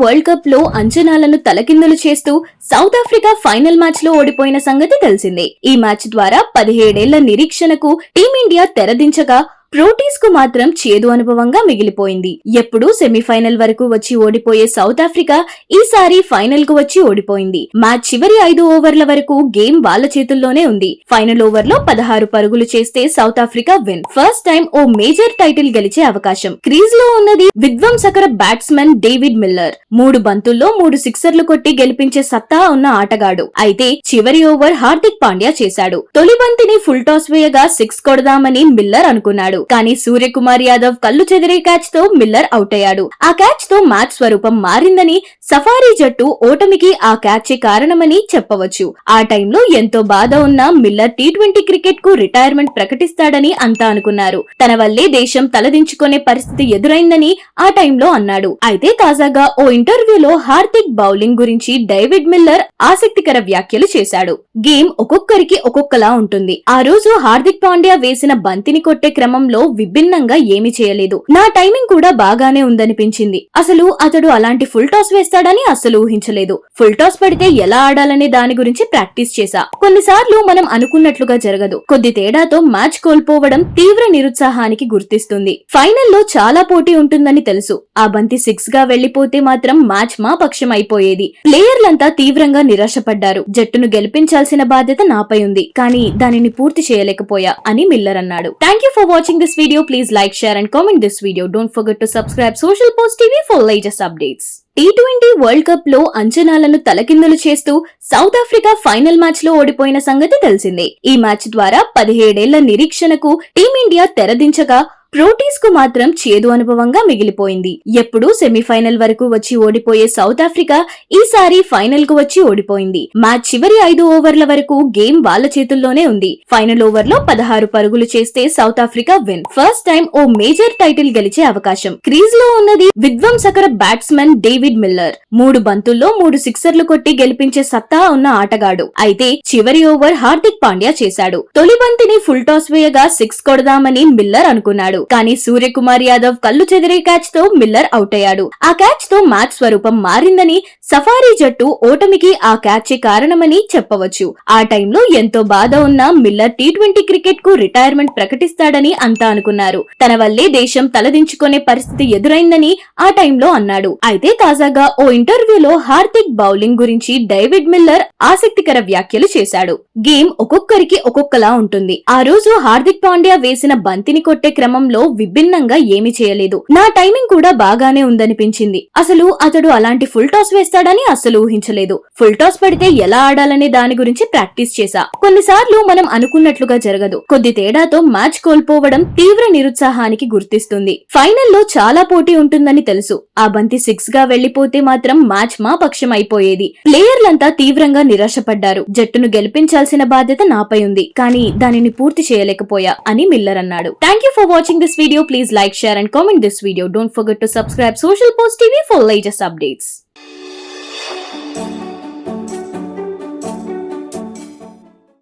World cup లో అంచనాలను తలకిందులు చేస్తూ సౌత్ ఆఫ్రికా ఫైనల్ మ్యాచ్ లో ఓడిపోయిన సంగతి తెలిసిందే. ఈ మ్యాచ్ ద్వారా 17 ఏళ్ల నిరీక్షణకు టీమిండియా తెరదించగా ప్రోటీస్ కు మాత్రం చేదు అనుభవంగా మిగిలిపోయింది. ఎప్పుడూ సెమీఫైనల్ వరకు వచ్చి ఓడిపోయే సౌత్ ఆఫ్రికా ఈసారి ఫైనల్ కు వచ్చి ఓడిపోయింది. మ్యాచ్ చివరి 5 ఓవర్ల వరకు గేమ్ వాళ్ళ చేతుల్లోనే ఉంది. ఫైనల్ ఓవర్ లో 16 పరుగులు చేస్తే South Africa win. First time ఓ మేజర్ టైటిల్ గెలిచే అవకాశం. క్రీజ్ లో ఉన్నది విధ్వంసకర బ్యాట్స్మన్ డేవిడ్ మిల్లర్. 3 బంతుల్లో 3 సిక్సర్లు కొట్టి గెలిపించే సత్తా ఉన్న ఆటగాడు. అయితే చివరి ఓవర్ హార్దిక్ పాండ్యా చేశాడు. తొలి బంతిని ఫుల్ టాస్ వేయగా 6 కొడదామని మిల్లర్ అనుకున్నాడు. కానీ సూర్యకుమార్ యాదవ్ కళ్ళు చెదిరే క్యాచ్ తో మిల్లర్ అవుట్ అయ్యాడు. ఆ క్యాచ్ తో మ్యాచ్ స్వరూపం మారిందని, సఫారీ జట్టు ఓటమికి ఆ క్యాచే కారణమని చెప్పవచ్చు. ఆ టైంలో ఎంతో బాధ ఉన్న మిల్లర్ టీ20 క్రికెట్ కు రిటైర్మెంట్ ప్రకటిస్తాడని అంతా అనుకున్నారు. తన వల్లే దేశం తలదించుకునే పరిస్థితి ఎదురైందని ఆ టైంలో అన్నాడు. అయితే తాజాగా ఓ ఇంటర్వ్యూలో హార్దిక్ బౌలింగ్ గురించి డేవిడ్ మిల్లర్ ఆసక్తికర వ్యాఖ్యలు చేశాడు. గేమ్ ఒక్కొక్కరికి ఒక్కొక్కలా ఉంటుంది. ఆ రోజు హార్దిక్ పాండ్యా వేసిన బంతిని కొట్టే క్రమంలో విభిన్నంగా ఏమీ చేయలేదు. నా టైమింగ్ కూడా బాగానే ఉందనిపించింది. అసలు అతడు అలాంటి ఫుల్ టాస్ వేస్తాడని అస్సలు ఊహించలేదు. ఫుల్ టాస్ పడితే ఎలా ఆడాలనే దాని గురించి ప్రాక్టీస్ చేశా. కొన్నిసార్లు మనం అనుకున్నట్లుగా జరగదు. కొద్ది తేడాతో మ్యాచ్ కోల్పోవడం తీవ్ర నిరుత్సాహానికి గుర్తిస్తుంది. ఫైనల్లో చాలా పోటీ ఉంటుందని తెలుసు. ఆ బంతి 6 గా వెళ్లిపోతే మాత్రం మ్యాచ్ మా పక్షం అయిపోయేది. ప్లేయర్లంతా తీవ్రంగా నిరాశపడ్డారు. జట్టును గెలిపించాల్సిన బాధ్యత నాపై ఉంది. కానీ దానిని పూర్తి చేయలేకపోయా అని మిల్లర్ అన్నాడు. Thank you for watching this video. Please like, share and comment this video. Don't forget to subscribe Social Post TV for latest updates. T20 world cup లో అంచనాలను తలకిందులు చేస్తూ సౌత్ ఆఫ్రికా ఫైనల్ మ్యాచ్ లో ఓడిపోయిన సంగతి తెలిసిందే. ఈ మ్యాచ్ ద్వారా 17 ఏళ్ల నిరీక్షణకు టీమిండియా తెరదించగా ప్రోటీస్ కు మాత్రం చేదు అనుభవంగా మిగిలిపోయింది. ఎప్పుడూ సెమీఫైనల్ వరకు వచ్చి ఓడిపోయే సౌత్ ఆఫ్రికా ఈసారి ఫైనల్ కు వచ్చి ఓడిపోయింది. మ్యాచ్ చివరి 5 ఓవర్ల వరకు గేమ్ వాళ్ళ చేతుల్లోనే ఉంది. ఫైనల్ ఓవర్ లో 16 పరుగులు చేస్తే South Africa win. First time ఓ మేజర్ టైటిల్ గెలిచే అవకాశం. క్రీజ్ లో ఉన్నది విధ్వంసకర బ్యాట్స్మన్ డేవిడ్ మిల్లర్. 3 బంతుల్లో 3 సిక్సర్లు కొట్టి గెలిపించే సత్తా ఉన్న ఆటగాడు. అయితే చివరి ఓవర్ హార్దిక్ పాండ్యా చేశాడు. తొలి బంతిని ఫుల్ టాస్ వేయగా 6 కొడదామని మిల్లర్ అనుకున్నాడు. కానీ సూర్యకుమార్ యాదవ్ కళ్ళు చెదిరే క్యాచ్ తో మిల్లర్ అవుట్ అయ్యాడు. ఆ క్యాచ్ తో మ్యాచ్ స్వరూపం మారిందని, సఫారీ జట్టు ఓటమికి ఆ క్యాచే కారణమని చెప్పవచ్చు. ఆ టైంలో ఎంతో బాధ ఉన్న మిల్లర్ టీ20 క్రికెట్ కు రిటైర్మెంట్ ప్రకటిస్తాడని అంతా అనుకున్నారు. తన వల్లే దేశం తలదించుకునే పరిస్థితి ఎదురైందని ఆ టైంలో అన్నాడు. అయితే తాజాగా ఓ ఇంటర్వ్యూలో హార్దిక్ బౌలింగ్ గురించి డేవిడ్ మిల్లర్ ఆసక్తికర వ్యాఖ్యలు చేశాడు. గేమ్ ఒక్కొక్కరికి ఒక్కొక్కలా ఉంటుంది. ఆ రోజు హార్దిక్ పాండ్యా వేసిన బంతిని కొట్టే క్రమంలో విభిన్నంగా ఏమీ చేయలేదు. నా టైమింగ్ కూడా బాగానే ఉందనిపించింది. అసలు అతడు అలాంటి ఫుల్ టాస్ వేస్తాడని అస్సలు ఊహించలేదు. ఫుల్ టాస్ పడితే ఎలా ఆడాలనే దాని గురించి ప్రాక్టీస్ చేశా. కొన్నిసార్లు మనం అనుకున్నట్లుగా జరగదు. కొద్ది తేడాతో మ్యాచ్ కోల్పోవడం తీవ్ర నిరుత్సాహానికి గుర్తిస్తుంది. ఫైనల్లో చాలా పోటీ ఉంటుందని తెలుసు. ఆ బంతి 6 గా వెళ్లిపోతే మాత్రం మ్యాచ్ మా పక్షం అయిపోయేది. ప్లేయర్లంతా తీవ్రంగా నిరాశపడ్డారు. జట్టును గెలిపించాల్సిన బాధ్యత నాపై ఉంది. కానీ దానిని పూర్తి చేయలేకపోయా అని మిల్లర్ అన్నాడు. Thank you for watching this video. Please like, share and comment this video. Don't forget to subscribe Social Post TV for latest updates.